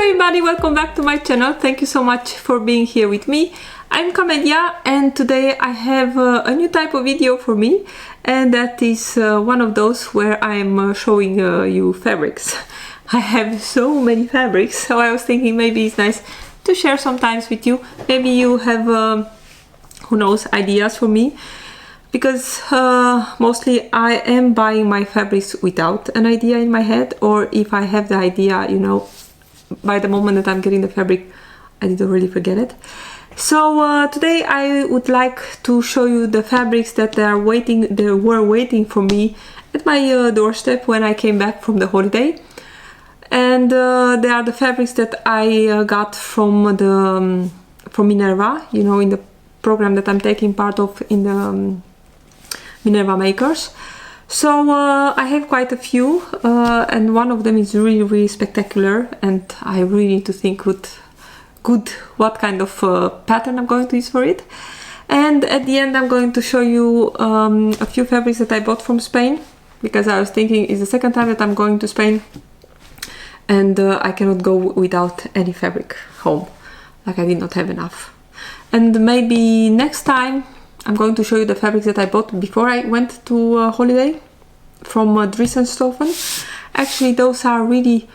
everybody, welcome back to my channel. Thank you so much for being here with me. I'm Kamedia and today I have a new type of video for me, and that is one of those where I'm showing you fabrics. I have so many fabrics, so I was thinking maybe it's nice to share sometimes with you. Maybe you have, who knows, ideas for me, because mostly I am buying my fabrics without an idea in my head, or if I have the idea, you know, by the moment that I'm getting the fabric, I did already forget it. So today I would like to show you the fabrics that were waiting for me at my doorstep when I came back from the holiday. And they are the fabrics that I got from from Minerva, you know, in the program that I'm taking part of in the Minerva makers. So I have quite a few, and one of them is really spectacular, and I really need to think what kind of pattern I'm going to use for it. And at the end I'm going to show you a few fabrics that I bought from Spain, because I was thinking it's the second time that I'm going to Spain and I cannot go without any fabric home, like I did not have enough. And maybe next time I'm going to show you the fabrics that I bought before I went to holiday from Stoffen. Actually, those are really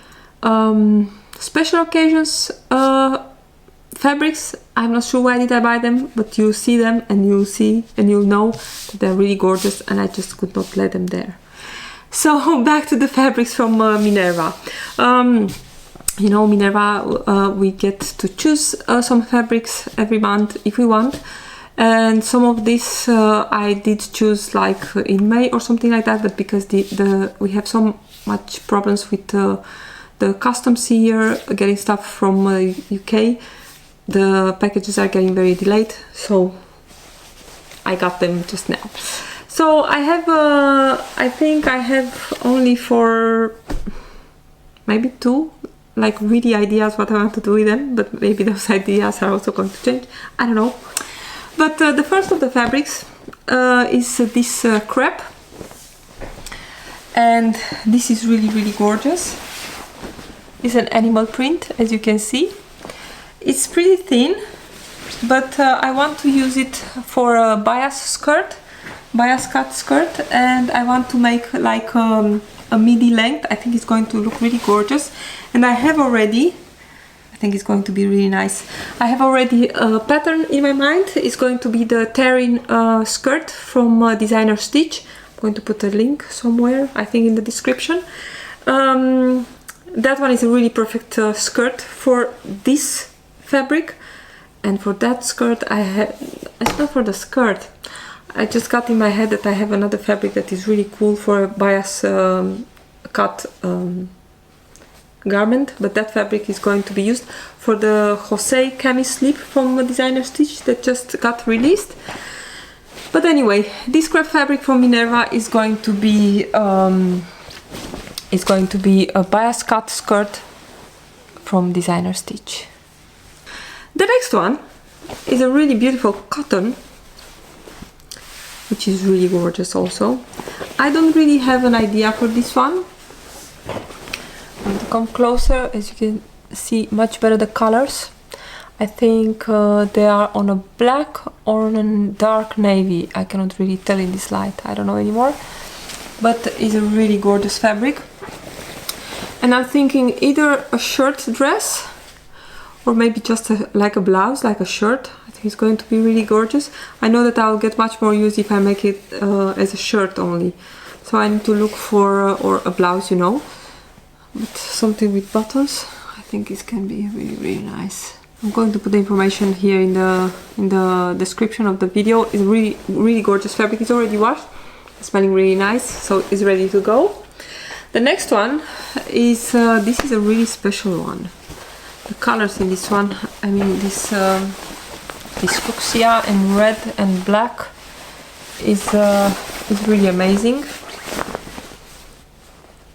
special occasions fabrics. I'm not sure why did I buy them, but you see them and you'll see and you'll know that they're really gorgeous, and I just could not let them there. So back to the fabrics from Minerva. You know, Minerva, we get to choose some fabrics every month if we want. And some of this I did choose like in May or something like that, but because we have so much problems with the customs here, getting stuff from UK, the packages are getting very delayed, so I got them just now. So I have, I think I have only for maybe two, like really ideas what I want to do with them, but maybe those ideas are also going to change, I don't know. But the first of the fabrics is this crepe, and this is really gorgeous. It's an animal print, as you can see. It's pretty thin, but I want to use it for a bias cut skirt, and I want to make like a midi length. I think it's going to look really gorgeous, and I have already, I think it's going to be really nice. I have already a pattern in my mind. It's going to be the Taryn skirt from Designer Stitch. I'm going to put a link somewhere, I think in the description. That one is a really perfect skirt for this fabric, and for that skirt I have, it's not for the skirt, I just got in my head that I have another fabric that is really cool for a bias cut garment, but that fabric is going to be used for the Jose cami slip from Designer Stitch that just got released. But anyway, this crepe fabric from Minerva is going to be a bias cut skirt from Designer Stitch. The next one is a really beautiful cotton, which is really gorgeous also. I don't really have an idea for this one. I'm going to come closer, as you can see much better the colors. I think they are on a black or on a dark navy. I cannot really tell in this light, I don't know anymore. But it's a really gorgeous fabric. And I'm thinking either a shirt dress or maybe just like a blouse, like a shirt. I think it's going to be really gorgeous. I know that I'll get much more use if I make it as a shirt only. So I need to look for, or a blouse, you know. But something with buttons, I think it can be really nice. I'm going to put the information here in the description of the video. It's really gorgeous fabric. It's already washed. It's smelling really nice, so it's ready to go. The next one is, this is a really special one. The colors in this one, I mean this fuchsia and red and black is really amazing.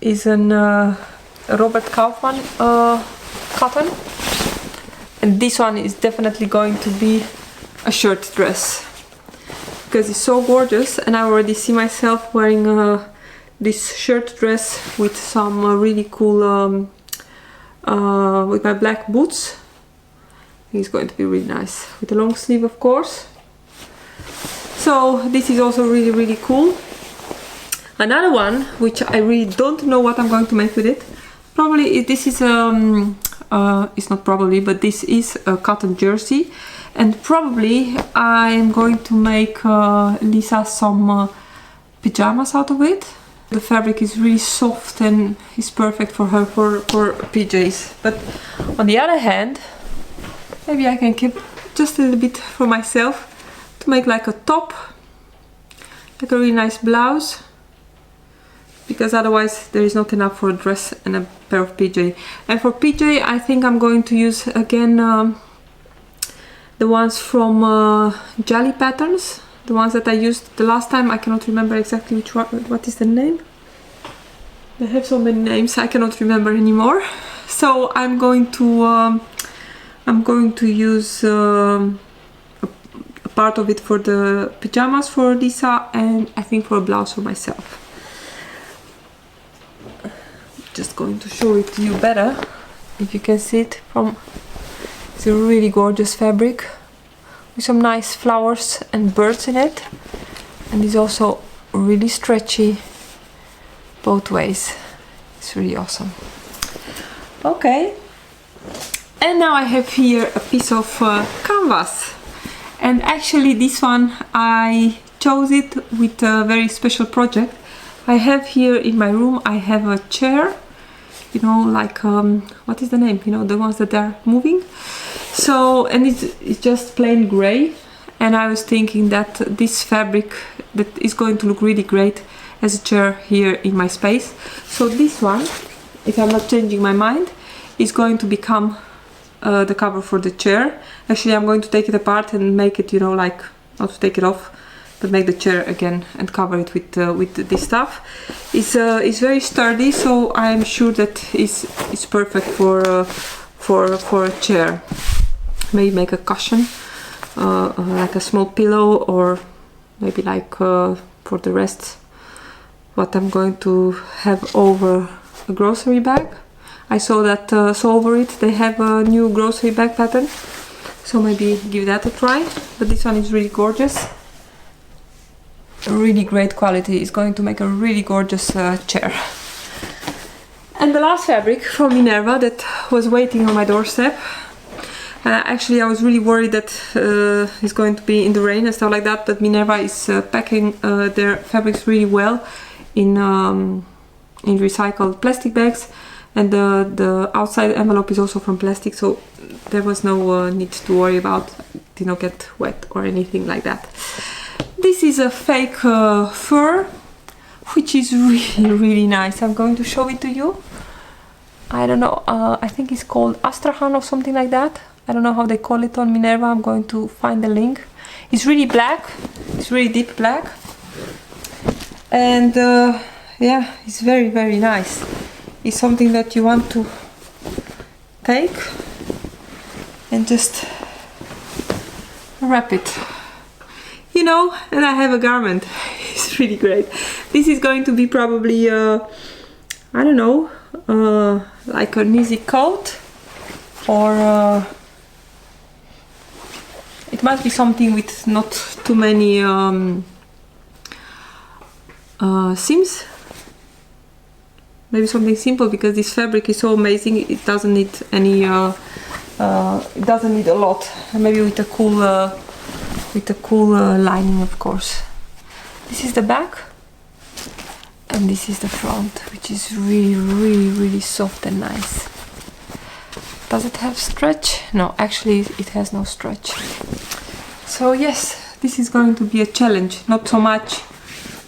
Is an Robert Kaufman cotton, and this one is definitely going to be a shirt dress because it's so gorgeous, and I already see myself wearing this shirt dress with some really cool with my black boots. I think it's going to be really nice with a long sleeve, of course. So this is also really, really cool. Another one, which I really don't know what I'm going to make with it. Probably this is it's not probably, but this is a cotton jersey, and probably I'm going to make Lisa some pajamas out of it. The fabric is really soft and is perfect for her for PJs. But on the other hand, maybe I can keep just a little bit for myself to make like a top, like a really nice blouse, because otherwise there is not enough for a dress and a pair of PJ. And for PJ, I think I'm going to use again the ones from Jolly Patterns, the ones that I used the last time. I cannot remember exactly which one. What is the name? They have so many names, I cannot remember anymore. So I'm going to use a part of it for the pajamas for Lisa, and I think for a blouse for myself. Just going to show it to you better, if you can see it from. It's a really gorgeous fabric with some nice flowers and birds in it, and it's also really stretchy both ways. It's really awesome. Okay, and now I have here a piece of canvas, and actually this one I chose it with a very special project. I have here in my room, I have a chair, you know, like what is the name, you know, the ones that are moving. So, and it's just plain gray, and I was thinking that this fabric that is going to look really great as a chair here in my space. So this one, if I'm not changing my mind, is going to become the cover for the chair. Actually, I'm going to take it apart and make it, you know, like, not to take it off, but make the chair again and cover it with this stuff. It's very sturdy, so I'm sure that it's perfect for a chair. Maybe make a cushion, like a small pillow, or maybe like for the rest, what I'm going to have over a grocery bag. I saw that So Over It, they have a new grocery bag pattern, so maybe give that a try. But this one is really gorgeous. Really great quality. It's going to make a really gorgeous chair. And the last fabric from Minerva that was waiting on my doorstep. Actually, I was really worried that it's going to be in the rain and stuff like that, but Minerva is packing their fabrics really well in recycled plastic bags, and the outside envelope is also from plastic, so there was no need to worry about it did not get wet or anything like that. This is a fake fur, which is really, really nice. I'm going to show it to you. I don't know, I think it's called Astrakhan or something like that. I don't know how they call it on Minerva. I'm going to find the link. It's really black. It's really deep black. And yeah, it's very, very nice. It's something that you want to take and just wrap it, you know, and I have a garment. It's really great. This is going to be probably I don't know, like an easy coat, or it must be something with not too many seams. Maybe something simple, because this fabric is so amazing. It doesn't need any it doesn't need a lot. And maybe with a cool lining, of course. This is the back, and this is the front, which is really, really, really soft and nice. Does it have stretch? No, actually it has no stretch. So yes, this is going to be a challenge. Not so much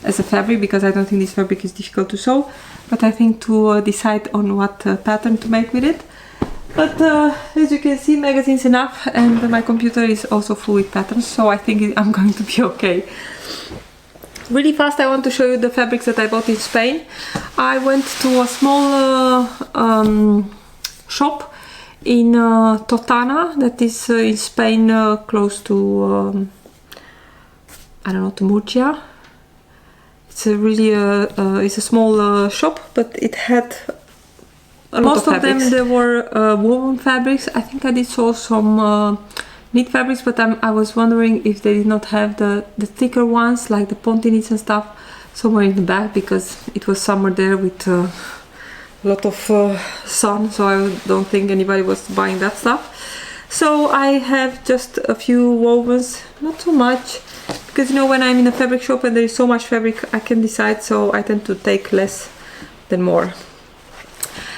as a fabric, because I don't think this fabric is difficult to sew, but I think to decide on what pattern to make with it. But as you can see, magazine's enough, and my computer is also full with patterns, so I think I'm going to be okay. Really fast, I want to show you the fabrics that I bought in Spain. I went to a small shop in Totana, that is in Spain, close to I don't know, to Murcia. It's a really it's a small shop, but it had Most of them they were woven fabrics. I think I did saw some knit fabrics, but I was wondering if they did not have the thicker ones like the ponte knits and stuff somewhere in the back, because it was summer there with a lot of sun, so I don't think anybody was buying that stuff. So I have just a few wovens, not too much, because you know, when I'm in a fabric shop and there is so much fabric, I can decide, so I tend to take less than more.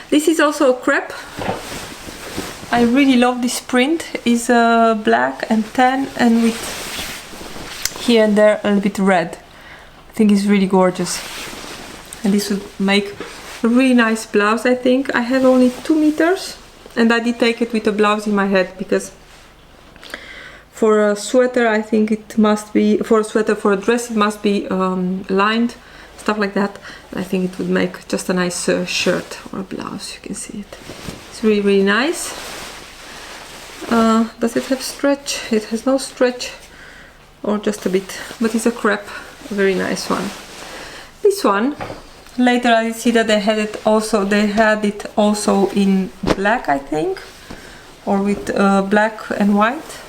This is also a crepe. I really love this print. It's black and tan and with here and there a little bit red. I think it's really gorgeous. And this would make a really nice blouse, I think. I have only 2 meters and I did take it with a blouse in my head, because for a sweater I think it must be, for a dress it must be lined, stuff like that. I think it would make just a nice shirt or a blouse. You can see it. It's really, really nice. Does it have stretch? It has no stretch, or just a bit, but it's a crepe, a very nice one. This one, later I see that they had it also in black, I think, or with black and white.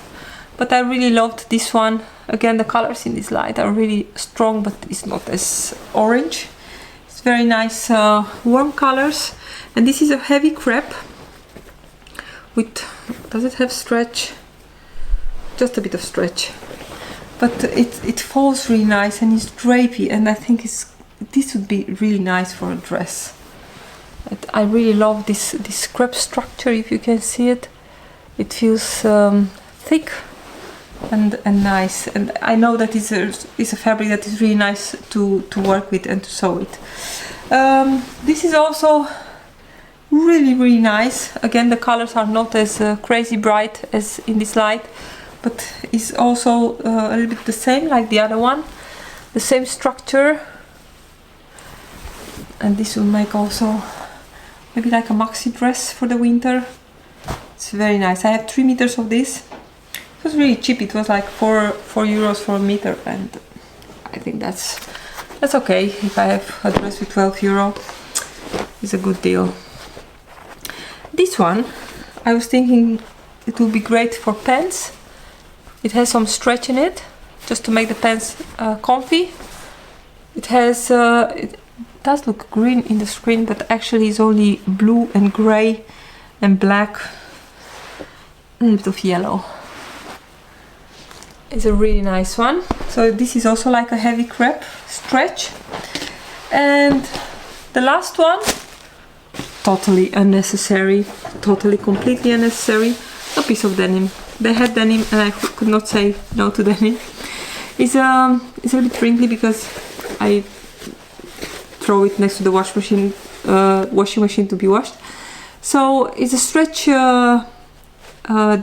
But I really loved this one. Again, the colors in this light are really strong, but it's not as orange. It's very nice warm colors. And this is a heavy crepe with, does it have stretch? Just a bit of stretch. But it falls really nice and it's drapey, and I think this would be really nice for a dress. I really love this crepe structure, if you can see it. It feels thick and nice, and I know that it's a fabric that is really nice to work with and to sew it. This is also really, really nice. Again, the colors are not as crazy bright as in this light, but it's also a little bit the same like the other one, the same structure. And this will make also maybe like a maxi dress for the winter. It's very nice. I have 3 meters of this. It was really cheap. It was like 4 euros for a meter, and I think that's okay. If I have a dress with 12 euro, it's a good deal. This one, I was thinking it would be great for pants. It has some stretch in it, just to make the pants comfy. It has, it does look green in the screen, but actually it's only blue and grey and black, a little bit of yellow. It's a really nice one. So this is also like a heavy crepe stretch. And the last one, totally unnecessary, totally completely unnecessary, a piece of denim. They had denim and I could not say no to denim. It's a little bit wrinkly because I throw it next to the washing machine to be washed. So it's a stretch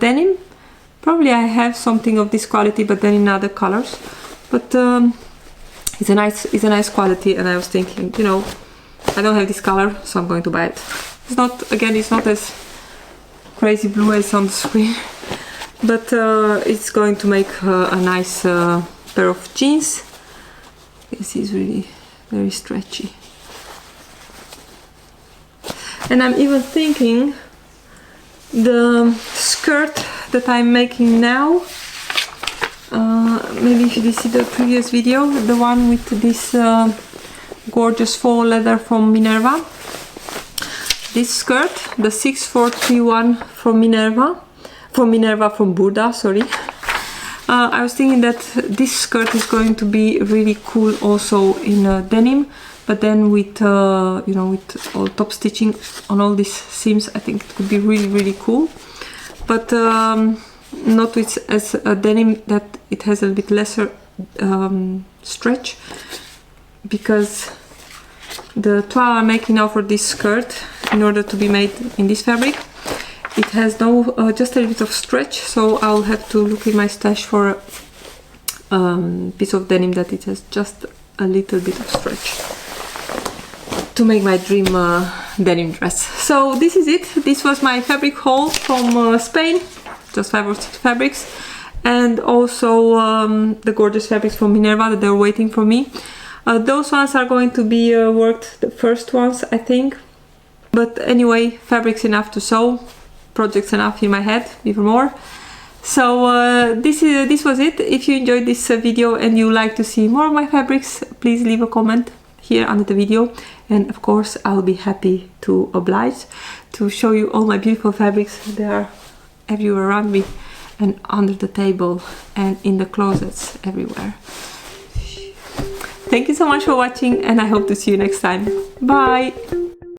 denim. Probably I have something of this quality, but then in other colors. But it's a nice quality, and I was thinking, you know, I don't have this color, so I'm going to buy it. It's not, again, it's not as crazy blue as on the screen, but it's going to make a nice pair of jeans. This is really very stretchy. And I'm even thinking the skirt that I'm making now, maybe if you see the previous video, the one with this gorgeous faux leather from Minerva. This skirt, the 6431 from Minerva, from Burda, sorry. I was thinking that this skirt is going to be really cool also in denim, but then with you know, with all top stitching on all these seams, I think it could be really, really cool. But not with as a denim that it has a little bit lesser stretch, because the toile I'm making now for this skirt, in order to be made in this fabric, it has no just a little bit of stretch, so I'll have to look in my stash for a piece of denim that it has just a little bit of stretch to make my dream denim dress. So this is it. This was my fabric haul from Spain, just 5 or 6 fabrics, and also the gorgeous fabrics from Minerva that they're waiting for me. Those ones are going to be worked, the first ones, I think. But anyway, fabrics enough to sew, projects enough in my head, even more. So this was it. If you enjoyed this video and you like to see more of my fabrics, please leave a comment here under the video, and of course I'll be happy to oblige to show you all my beautiful fabrics. They are everywhere around me and under the table and in the closets everywhere. Thank you so much for watching, and I hope to see you next time. Bye!